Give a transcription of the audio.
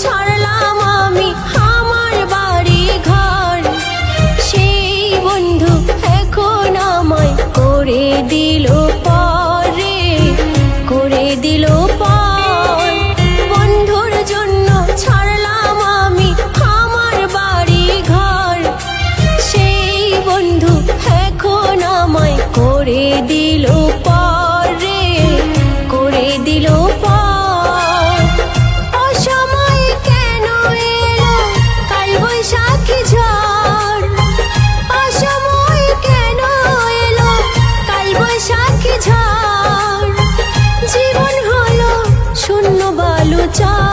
ছাড়লাম আমি আমার বাড়ি ঘর, সেই বন্ধু এখন আমায় করে দিল পরে, করে দিল পর। বন্ধুর জন্য ছাড়লাম আমি আমার বাড়ি ঘর, সেই বন্ধু এখন আমায় করে দিল পরে, করে দিল পর। অসময় কেন এলো কাল বৈশাখী ঝড়, অসময় কেন এলো কাল বৈশাখী ঝড়। জীবন হলো শূন্য বালুচর।